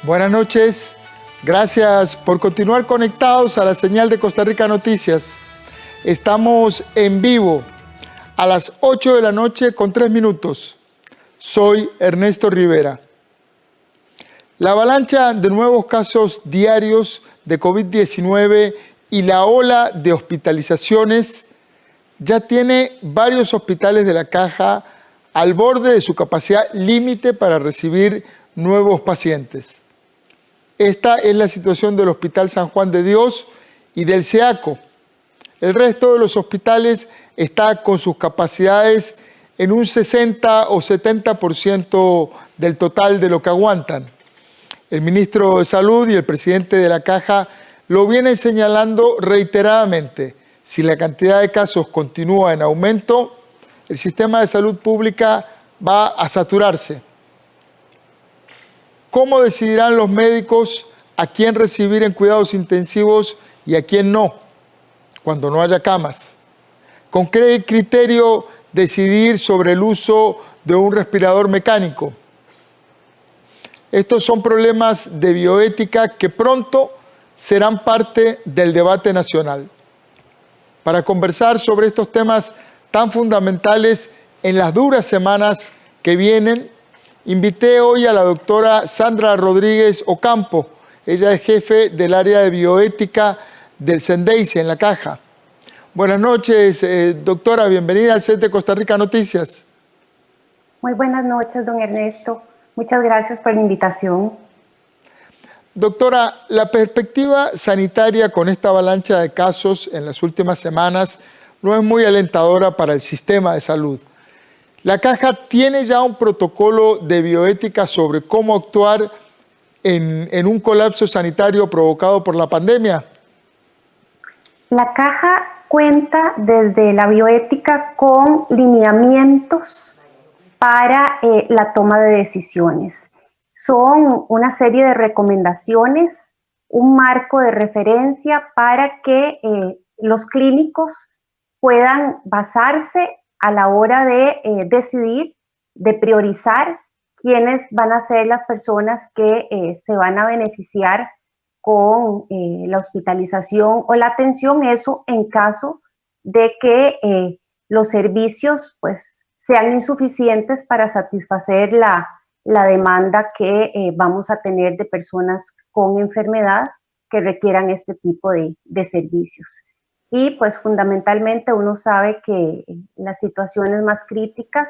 Buenas noches. Gracias por continuar conectados a la señal de Costa Rica Noticias. Estamos en vivo a las 8 de la noche con 3 minutos. Soy Ernesto Rivera. La avalancha de nuevos casos diarios de COVID-19 y la ola de hospitalizaciones ya tiene varios hospitales de la Caja al borde de su capacidad límite para recibir nuevos pacientes. Esta es la situación del Hospital San Juan de Dios y del SEACO. El resto de los hospitales está con sus capacidades en un 60 o 70% del total de lo que aguantan. El ministro de Salud y el presidente de la Caja lo vienen señalando reiteradamente. Si la cantidad de casos continúa en aumento, el sistema de salud pública va a saturarse. ¿Cómo decidirán los médicos a quién recibir en cuidados intensivos y a quién no, cuando no haya camas? ¿Con qué criterio decidir sobre el uso de un respirador mecánico? Estos son problemas de bioética que pronto serán parte del debate nacional. Para conversar sobre estos temas tan fundamentales en las duras semanas que vienen, invité hoy a la doctora Sandra Rodríguez Ocampo. Ella es jefe del área de bioética del CENDEICE en la Caja. Buenas noches, doctora. Bienvenida al set de Costa Rica Noticias. Muy buenas noches, don Ernesto. Muchas gracias por la invitación. Doctora, la perspectiva sanitaria con esta avalancha de casos en las últimas semanas no es muy alentadora para el sistema de salud. La Caja tiene ya un protocolo de bioética sobre cómo actuar en un colapso sanitario provocado por la pandemia. La Caja cuenta desde la bioética con lineamientos para la toma de decisiones. Son una serie de recomendaciones, un marco de referencia para que los clínicos puedan basarse a la hora de decidir, de priorizar quiénes van a ser las personas que se van a beneficiar con la hospitalización o la atención, eso en caso de que los servicios pues sean insuficientes para satisfacer la demanda que vamos a tener de personas con enfermedad que requieran este tipo de servicios. Y pues fundamentalmente uno sabe que las situaciones más críticas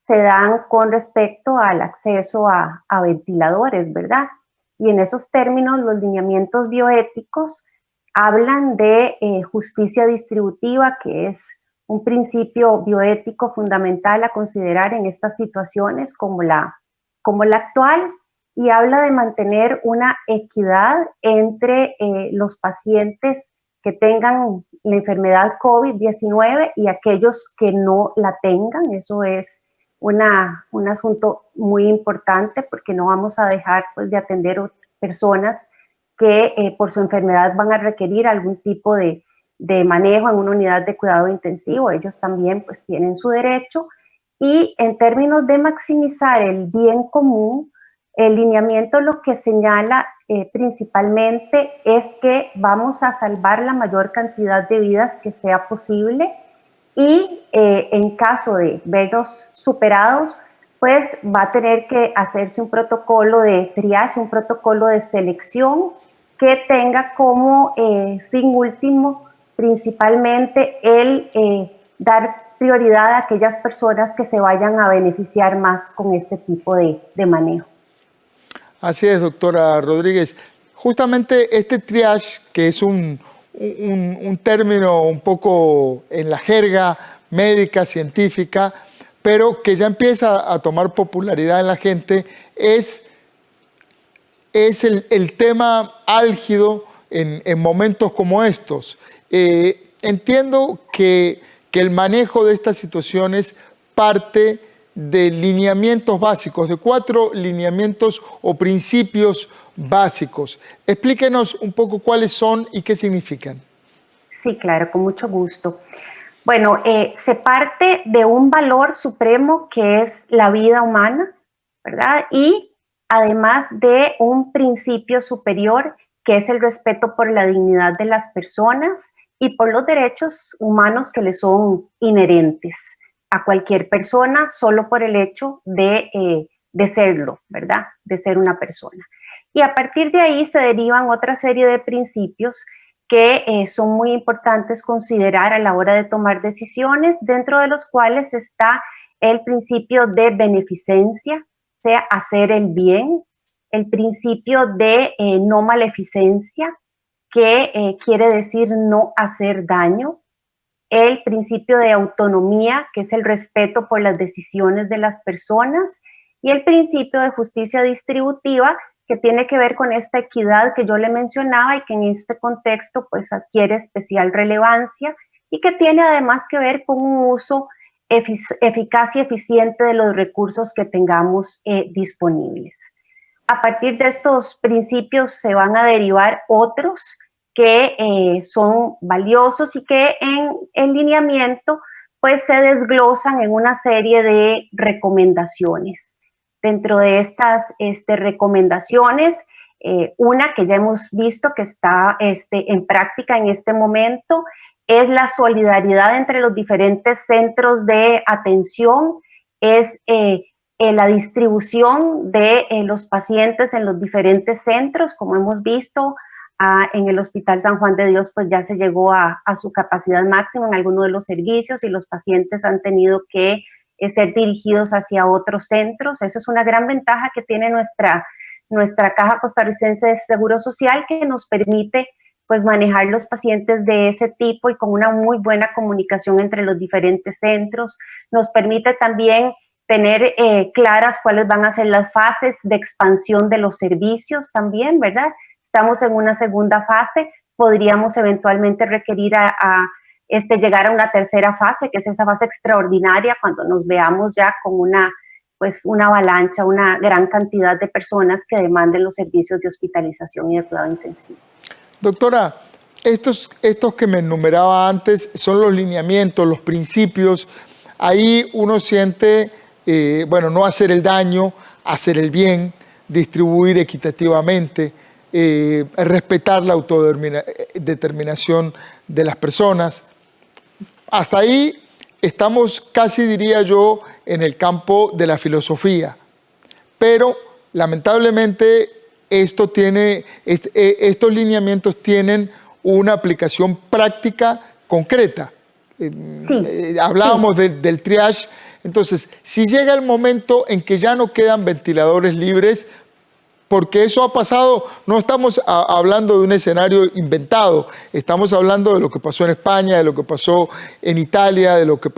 se dan con respecto al acceso a ventiladores, ¿verdad? Y en esos términos los lineamientos bioéticos hablan de justicia distributiva, que es un principio bioético fundamental a considerar en estas situaciones como la actual, y habla de mantener una equidad entre los pacientes que tengan la enfermedad COVID-19 y aquellos que no la tengan. Eso es un asunto muy importante porque no vamos a dejar pues, de atender personas que por su enfermedad van a requerir algún tipo de manejo en una unidad de cuidado intensivo. Ellos también pues tienen su derecho. Y en términos de maximizar el bien común, el lineamiento lo que señala principalmente es que vamos a salvar la mayor cantidad de vidas que sea posible y en caso de verlos superados, pues va a tener que hacerse un protocolo de triaje, un protocolo de selección que tenga como fin último principalmente el dar prioridad a aquellas personas que se vayan a beneficiar más con este tipo de manejo. Así es, doctora Rodríguez. Justamente este triage, que es un término un poco en la jerga médica, científica, pero que ya empieza a tomar popularidad en la gente, es el tema álgido en momentos como estos. Entiendo que el manejo de estas situaciones parte de lineamientos básicos, de 4 lineamientos o principios básicos. Explíquenos un poco cuáles son y qué significan. Sí, claro, con mucho gusto. Bueno, se parte de un valor supremo que es la vida humana, ¿verdad? Y además de un principio superior que es el respeto por la dignidad de las personas y por los derechos humanos que le son inherentes a cualquier persona solo por el hecho de serlo, ¿verdad? De ser una persona. Y a partir de ahí se derivan otra serie de principios que son muy importantes considerar a la hora de tomar decisiones, dentro de los cuales está el principio de beneficencia, o sea, hacer el bien, el principio de no maleficencia, que quiere decir no hacer daño, el principio de autonomía, que es el respeto por las decisiones de las personas, y el principio de justicia distributiva, que tiene que ver con esta equidad que yo le mencionaba y que en este contexto pues adquiere especial relevancia y que tiene además que ver con un uso eficaz y eficiente de los recursos que tengamos disponibles. A partir de estos principios se van a derivar otros que son valiosos y que en lineamiento pues se desglosan en una serie de recomendaciones. Dentro de estas recomendaciones, una que ya hemos visto que está en práctica en este momento es la solidaridad entre los diferentes centros de atención, es la distribución de los pacientes en los diferentes centros, como hemos visto. En el Hospital San Juan de Dios pues ya se llegó a su capacidad máxima en algunos de los servicios y los pacientes han tenido que ser dirigidos hacia otros centros. Esa es una gran ventaja que tiene nuestra Caja Costarricense de Seguro Social, que nos permite pues manejar los pacientes de ese tipo y con una muy buena comunicación entre los diferentes centros. Nos permite también tener claras cuáles van a ser las fases de expansión de los servicios también, ¿verdad? Estamos en una segunda fase, podríamos eventualmente requerir llegar a una tercera fase, que es esa fase extraordinaria, cuando nos veamos ya con una avalancha, una gran cantidad de personas que demanden los servicios de hospitalización y de cuidado intensivo. Doctora, estos que me enumeraba antes son los lineamientos, los principios. Ahí uno siente, no hacer el daño, hacer el bien, distribuir equitativamente, respetar la autodeterminación de las personas. Hasta ahí estamos casi, diría yo, en el campo de la filosofía. Pero, lamentablemente, estos lineamientos tienen una aplicación práctica concreta. Hablábamos del triage. Entonces, si llega el momento en que ya no quedan ventiladores libres, porque eso ha pasado, no estamos hablando de un escenario inventado, estamos hablando de lo que pasó en España, de lo que pasó en Italia, de lo que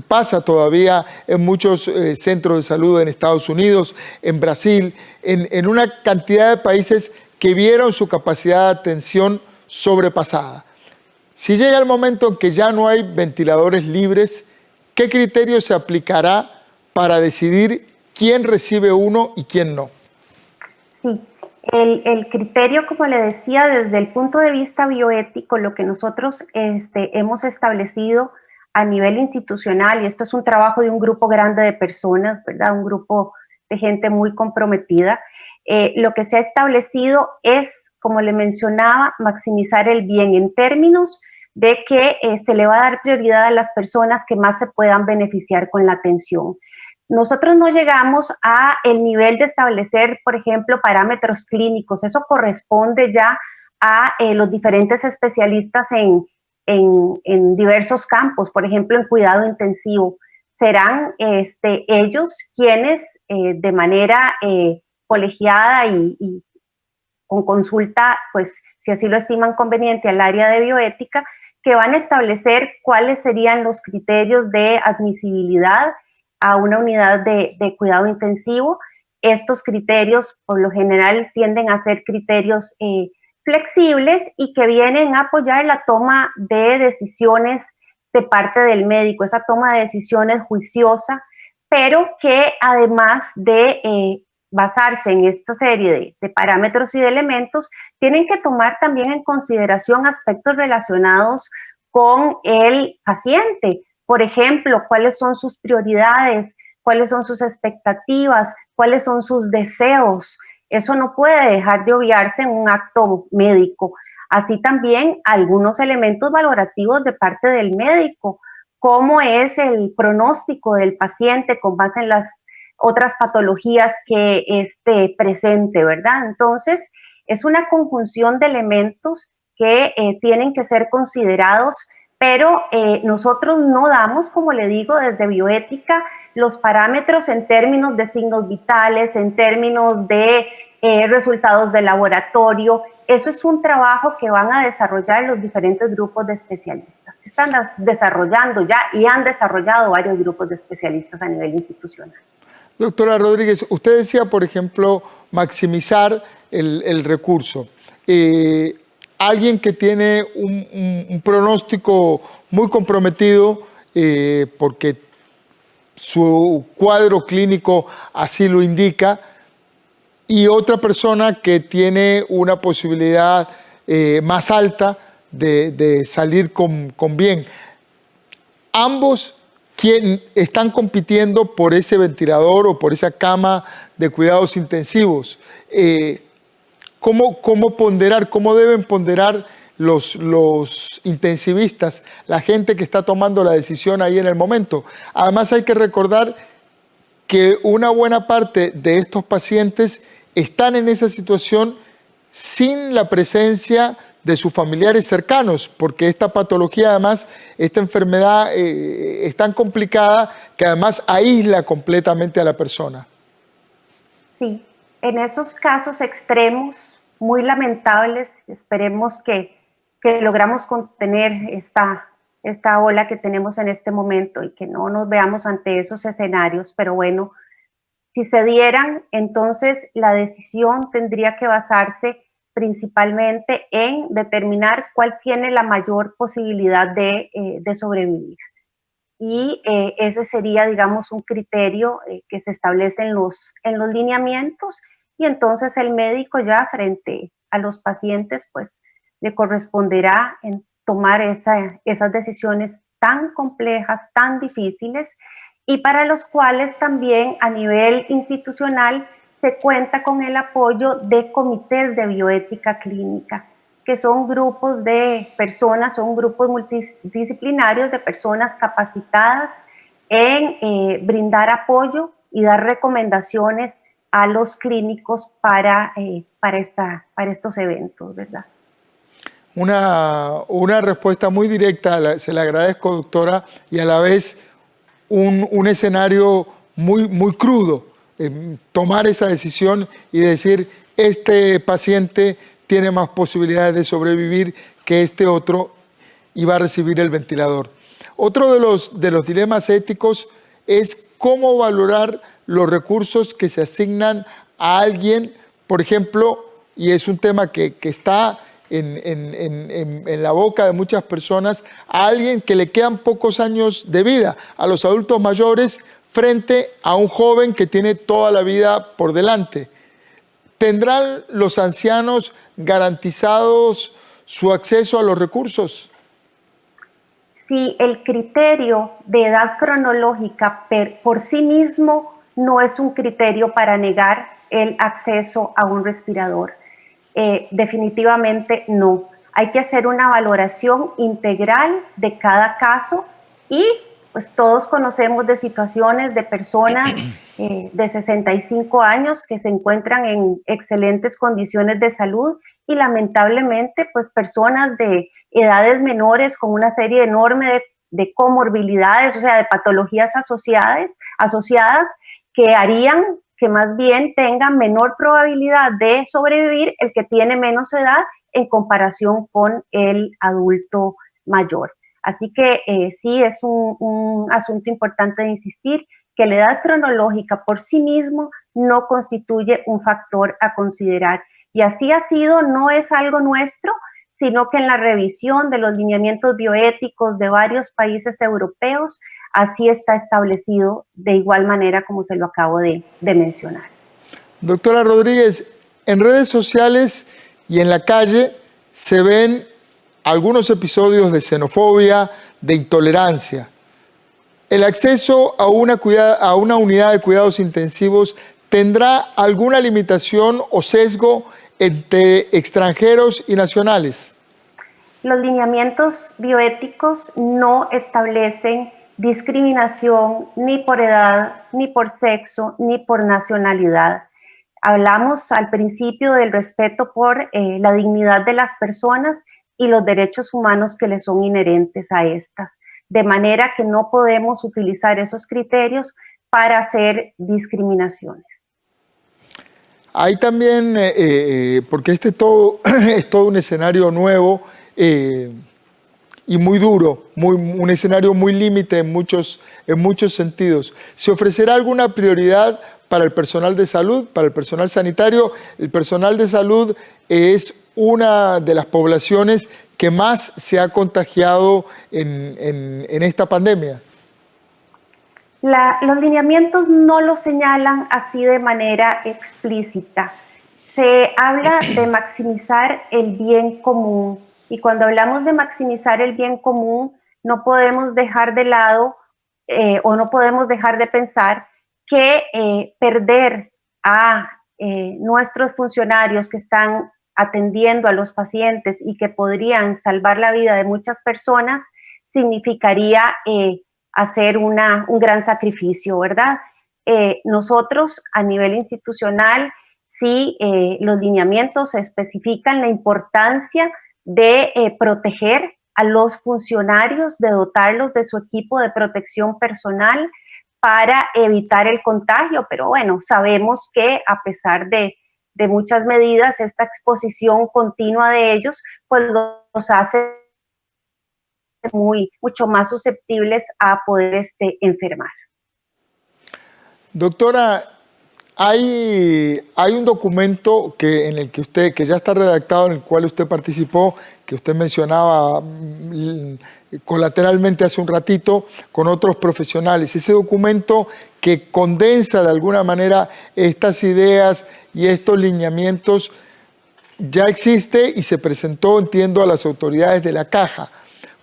pasa todavía en muchos centros de salud en Estados Unidos, en Brasil, en una cantidad de países que vieron su capacidad de atención sobrepasada. Si llega el momento en que ya no hay ventiladores libres, ¿qué criterio se aplicará para decidir quién recibe uno y quién no? Sí, el criterio, como le decía, desde el punto de vista bioético, lo que nosotros hemos establecido a nivel institucional, y esto es un trabajo de un grupo grande de personas, ¿verdad? Un grupo de gente muy comprometida, lo que se ha establecido es, como le mencionaba, maximizar el bien en términos de que se le va a dar prioridad a las personas que más se puedan beneficiar con la atención. Nosotros no llegamos a el nivel de establecer, por ejemplo, parámetros clínicos. Eso corresponde ya a los diferentes especialistas en diversos campos, por ejemplo, en cuidado intensivo. Serán ellos quienes de manera colegiada y con consulta, pues si así lo estiman conveniente al área de bioética, que van a establecer cuáles serían los criterios de admisibilidad a una unidad de cuidado intensivo. Estos criterios por lo general tienden a ser criterios flexibles y que vienen a apoyar la toma de decisiones de parte del médico, esa toma de decisiones juiciosa, pero que además de basarse en esta serie de parámetros y de elementos, tienen que tomar también en consideración aspectos relacionados con el paciente. Por ejemplo, cuáles son sus prioridades, cuáles son sus expectativas, cuáles son sus deseos. Eso no puede dejar de obviarse en un acto médico. Así también algunos elementos valorativos de parte del médico, cómo es el pronóstico del paciente con base en las otras patologías que esté presente, ¿verdad? Entonces, es una conjunción de elementos que tienen que ser considerados, pero nosotros no damos, como le digo, desde bioética, los parámetros en términos de signos vitales, en términos de resultados de laboratorio. Eso es un trabajo que van a desarrollar los diferentes grupos de especialistas. Están desarrollando ya y han desarrollado varios grupos de especialistas a nivel institucional. Doctora Rodríguez, usted decía, por ejemplo, maximizar el recurso. Alguien que tiene un pronóstico muy comprometido porque su cuadro clínico así lo indica, y otra persona que tiene una posibilidad más alta de salir con bien. Ambos están compitiendo por ese ventilador o por esa cama de cuidados intensivos. ¿Cómo ponderar, cómo deben ponderar los intensivistas, la gente que está tomando la decisión ahí en el momento? Además hay que recordar que una buena parte de estos pacientes están en esa situación sin la presencia de sus familiares cercanos, porque esta patología, además, esta enfermedad es tan complicada que además aísla completamente a la persona. Sí, en esos casos extremos, muy lamentables, esperemos que logramos contener esta ola que tenemos en este momento y que no nos veamos ante esos escenarios, pero bueno, si se dieran, entonces la decisión tendría que basarse principalmente en determinar cuál tiene la mayor posibilidad de sobrevivir. Y ese sería, digamos, un criterio que se establece en los lineamientos, y entonces el médico ya frente a los pacientes, pues le corresponderá en tomar esas decisiones tan complejas, tan difíciles, y para los cuales también a nivel institucional se cuenta con el apoyo de comités de bioética clínica, que son grupos de personas, son grupos multidisciplinarios de personas capacitadas en brindar apoyo y dar recomendaciones a los clínicos para estos eventos, ¿verdad? Una respuesta muy directa, se la agradezco, doctora, y a la vez un escenario muy crudo, tomar esa decisión y decir, este paciente tiene más posibilidades de sobrevivir que este otro y va a recibir el ventilador. Otro de los dilemas éticos es cómo valorar los recursos que se asignan a alguien, por ejemplo, y es un tema que está en la boca de muchas personas, a alguien que le quedan pocos años de vida, a los adultos mayores, frente a un joven que tiene toda la vida por delante. ¿Tendrán los ancianos garantizados su acceso a los recursos? Si el criterio de edad cronológica por sí mismo no es un criterio para negar el acceso a un respirador, definitivamente no. Hay que hacer una valoración integral de cada caso, y pues todos conocemos de situaciones de personas de 65 años que se encuentran en excelentes condiciones de salud, y lamentablemente pues personas de edades menores con una serie enorme de comorbilidades, o sea, de patologías asociadas que harían que más bien tenga menor probabilidad de sobrevivir el que tiene menos edad en comparación con el adulto mayor. Así que sí es un asunto importante de insistir que la edad cronológica por sí mismo no constituye un factor a considerar. Y así ha sido, no es algo nuestro, sino que en la revisión de los lineamientos bioéticos de varios países europeos, así está establecido de igual manera como se lo acabo de mencionar. Doctora Rodríguez, en redes sociales y en la calle se ven algunos episodios de xenofobia, de intolerancia. ¿El acceso a una unidad de cuidados intensivos ¿tendrá alguna limitación o sesgo entre extranjeros y nacionales? Los lineamientos bioéticos no establecen discriminación ni por edad, ni por sexo, ni por nacionalidad. Hablamos al principio del respeto por la dignidad de las personas y los derechos humanos que les son inherentes a estas, de manera que no podemos utilizar esos criterios para hacer discriminaciones. Hay también, porque todo, es todo un escenario nuevo y muy duro, un escenario muy límite en muchos sentidos. ¿Se ofrecerá alguna prioridad para el personal de salud, para el personal sanitario? El personal de salud es una de las poblaciones que más se ha contagiado en esta pandemia. Los lineamientos no lo señalan así de manera explícita. Se habla de maximizar el bien común, y cuando hablamos de maximizar el bien común no podemos dejar de lado o no podemos dejar de pensar que perder a nuestros funcionarios que están atendiendo a los pacientes y que podrían salvar la vida de muchas personas significaría hacer un gran sacrificio, ¿verdad? Nosotros a nivel institucional, sí, los lineamientos especifican la importancia de proteger a los funcionarios, de dotarlos de su equipo de protección personal para evitar el contagio, pero bueno, sabemos que a pesar de muchas medidas, esta exposición continua de ellos, pues los hace mucho más susceptibles a poder enfermar. Doctora, hay un documento en el que que ya está redactado, en el cual usted participó, que usted mencionaba colateralmente hace un ratito con otros profesionales. Ese documento que condensa de alguna manera estas ideas y estos lineamientos ya existe y se presentó, entiendo, a las autoridades de la Caja.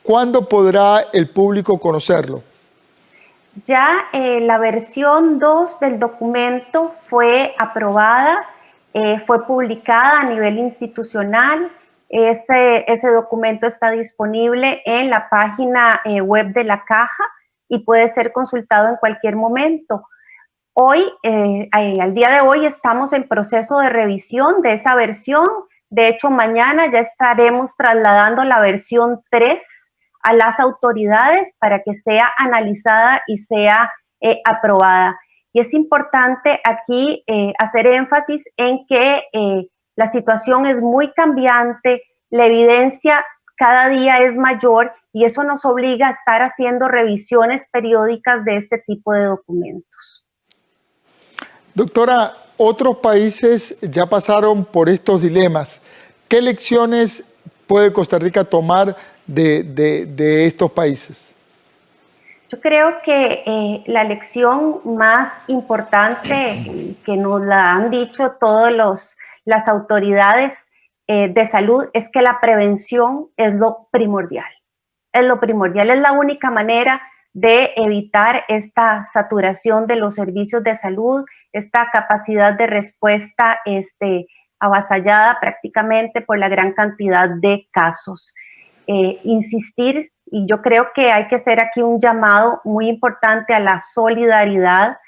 ¿Cuándo podrá el público conocerlo? Ya la versión 2 del documento fue aprobada, fue publicada a nivel institucional. Ese documento está disponible en la página web de la Caja y puede ser consultado en cualquier momento. Hoy, al día de hoy, estamos en proceso de revisión de esa versión. De hecho, mañana ya estaremos trasladando la versión 3 a las autoridades para que sea analizada y sea aprobada. Y es importante aquí hacer énfasis en que la situación es muy cambiante, la evidencia cada día es mayor y eso nos obliga a estar haciendo revisiones periódicas de este tipo de documentos. Doctora, otros países ya pasaron por estos dilemas. ¿Qué lecciones puede Costa Rica tomar de estos países? Yo creo que la lección más importante que nos la han dicho todas las autoridades de salud es que la prevención es lo primordial. Es lo primordial, es la única manera de evitar esta saturación de los servicios de salud, esta capacidad de respuesta avasallada prácticamente por la gran cantidad de casos. Insistir, y yo creo que hay que hacer aquí un llamado muy importante a la solidaridad,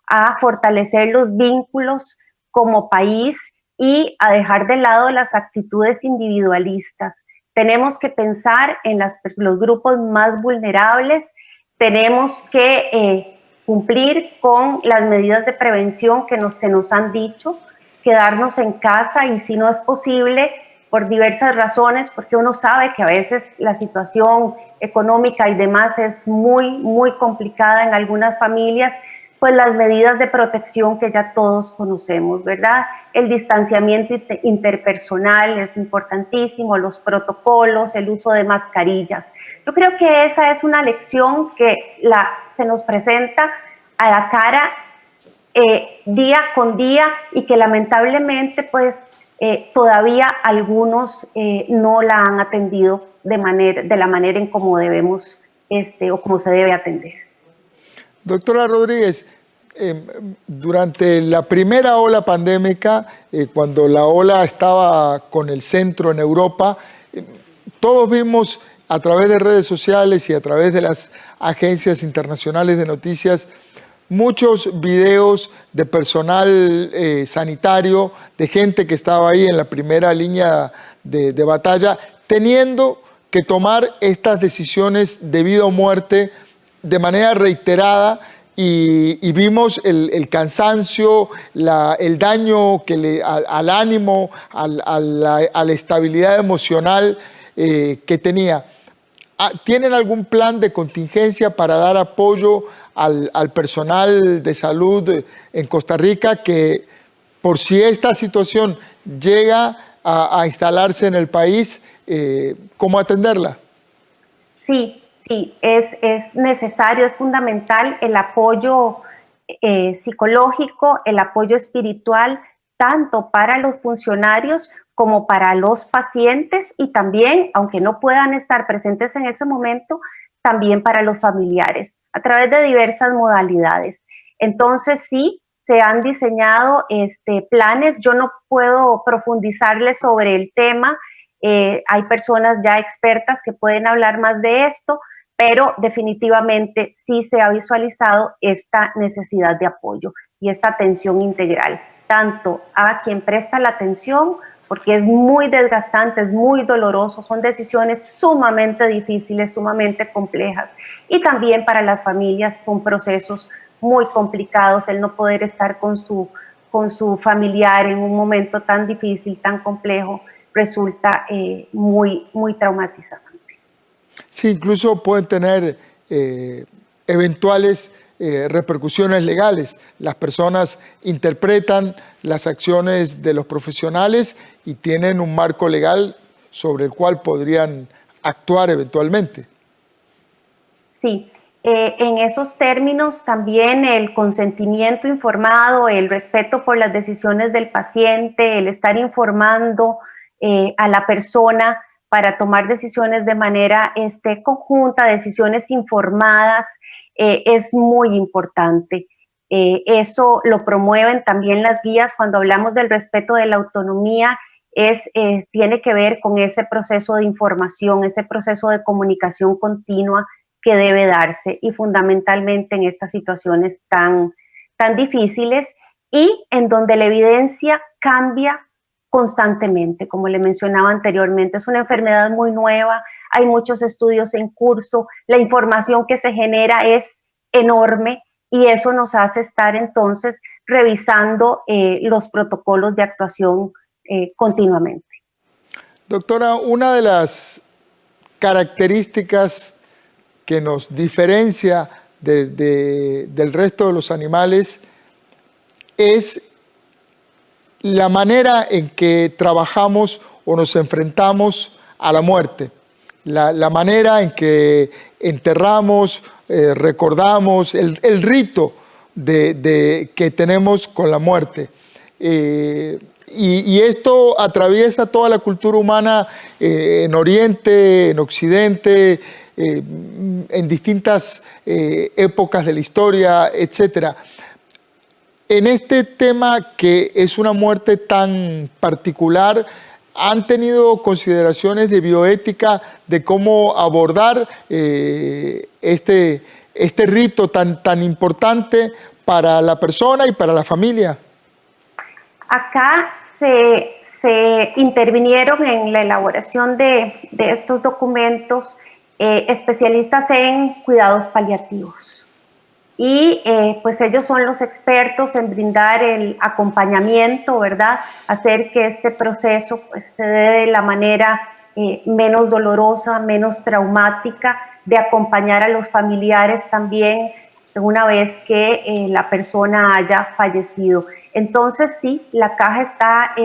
a fortalecer los vínculos como país y a dejar de lado las actitudes individualistas. Tenemos que pensar en los grupos más vulnerables, tenemos que cumplir con las medidas de prevención que se nos han dicho, quedarnos en casa y si no es posible, por diversas razones, porque uno sabe que a veces la situación económica y demás es muy complicada en algunas familias, pues las medidas de protección que ya todos conocemos, ¿verdad? El distanciamiento interpersonal es importantísimo, los protocolos, el uso de mascarillas. Yo creo que esa es una lección que se nos presenta a la cara día con día y que lamentablemente pues todavía algunos no la han atendido de la manera en como debemos o como se debe atender. Doctora Rodríguez, Durante la primera ola pandémica, cuando la ola estaba con el centro en Europa, todos vimos a través de redes sociales y a través de las agencias internacionales de noticias muchos videos de personal sanitario, de gente que estaba ahí en la primera línea de batalla, teniendo que tomar estas decisiones de vida o muerte de manera reiterada, y vimos el cansancio, el daño al ánimo, a la estabilidad emocional que tenía. ¿Tienen algún plan de contingencia para dar apoyo al personal de salud en Costa Rica, que por si esta situación llega a instalarse en el país, cómo atenderla? Sí, sí, es necesario, es fundamental el apoyo psicológico, el apoyo espiritual, tanto para los funcionarios como para los pacientes y también, aunque no puedan estar presentes en ese momento, también para los familiares, a través de diversas modalidades. Entonces, sí, se han diseñado planes. Yo no puedo profundizarles sobre el tema. Hay personas ya expertas que pueden hablar más de esto, pero definitivamente sí se ha visualizado esta necesidad de apoyo y esta atención integral, tanto a quien presta la atención, porque es muy desgastante, es muy doloroso, son decisiones sumamente difíciles, sumamente complejas, y también para las familias son procesos muy complicados, el no poder estar con su familiar en un momento tan difícil, tan complejo, resulta muy traumatizante. Sí, incluso pueden tener eventuales repercusiones legales. Las personas interpretan las acciones de los profesionales y tienen un marco legal sobre el cual podrían actuar eventualmente. Sí, en esos términos también el consentimiento informado, el respeto por las decisiones del paciente, el estar informando a la persona para tomar decisiones de manera conjunta, decisiones informadas, es muy importante. Eso lo promueven también las guías cuando hablamos del respeto de la autonomía. Tiene que ver con ese proceso de información, ese proceso de comunicación continua que debe darse, y fundamentalmente en estas situaciones tan difíciles y en donde la evidencia cambia constantemente, como le mencionaba anteriormente. Es una enfermedad muy nueva, hay muchos estudios en curso, la información que se genera es enorme y eso nos hace estar entonces revisando los protocolos de actuación continuamente. Doctora, una de las características que nos diferencia del resto de los animales es la manera en que trabajamos o nos enfrentamos a la muerte, la manera en que enterramos, recordamos, el rito que tenemos con la muerte. Y esto atraviesa toda la cultura humana en Oriente, en Occidente, en distintas épocas de la historia, etc. En este tema, que es una muerte tan particular, ¿han tenido consideraciones de bioética de cómo abordar este rito tan importante para la persona y para la familia? Acá se intervinieron en la elaboración de estos documentos especialistas en cuidados paliativos. Y pues ellos son los expertos en brindar el acompañamiento, ¿verdad? Hacer que este proceso pues, se dé de la manera menos dolorosa, menos traumática, de acompañar a los familiares también una vez que la persona haya fallecido. Entonces sí, la caja está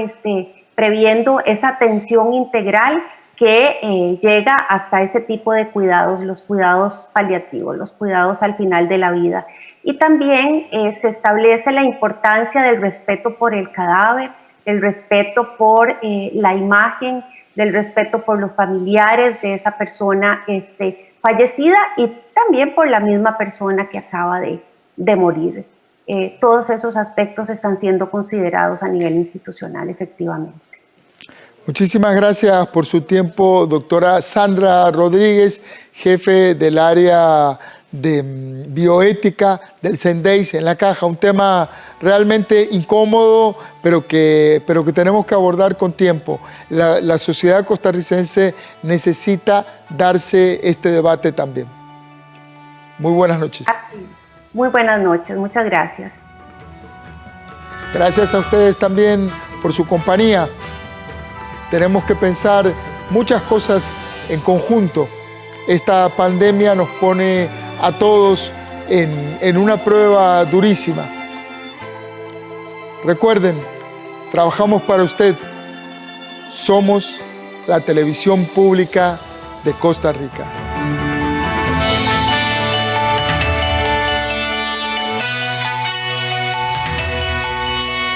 previendo esa atención integral que llega hasta ese tipo de cuidados, los cuidados paliativos, los cuidados al final de la vida. Y también se establece la importancia del respeto por el cadáver, el respeto por la imagen, del respeto por los familiares de esa persona fallecida y también por la misma persona que acaba de morir. todos esos aspectos están siendo considerados a nivel institucional, efectivamente. Muchísimas gracias por su tiempo, doctora Sandra Rodríguez, jefe del área de bioética del CENDEIS en La Caja. Un tema realmente incómodo, pero que tenemos que abordar con tiempo. La sociedad costarricense necesita darse este debate también. Muy buenas noches. Muy buenas noches, muchas gracias. Gracias a ustedes también por su compañía. Tenemos que pensar muchas cosas en conjunto. Esta pandemia nos pone a todos en una prueba durísima. Recuerden, trabajamos para usted. Somos la televisión pública de Costa Rica.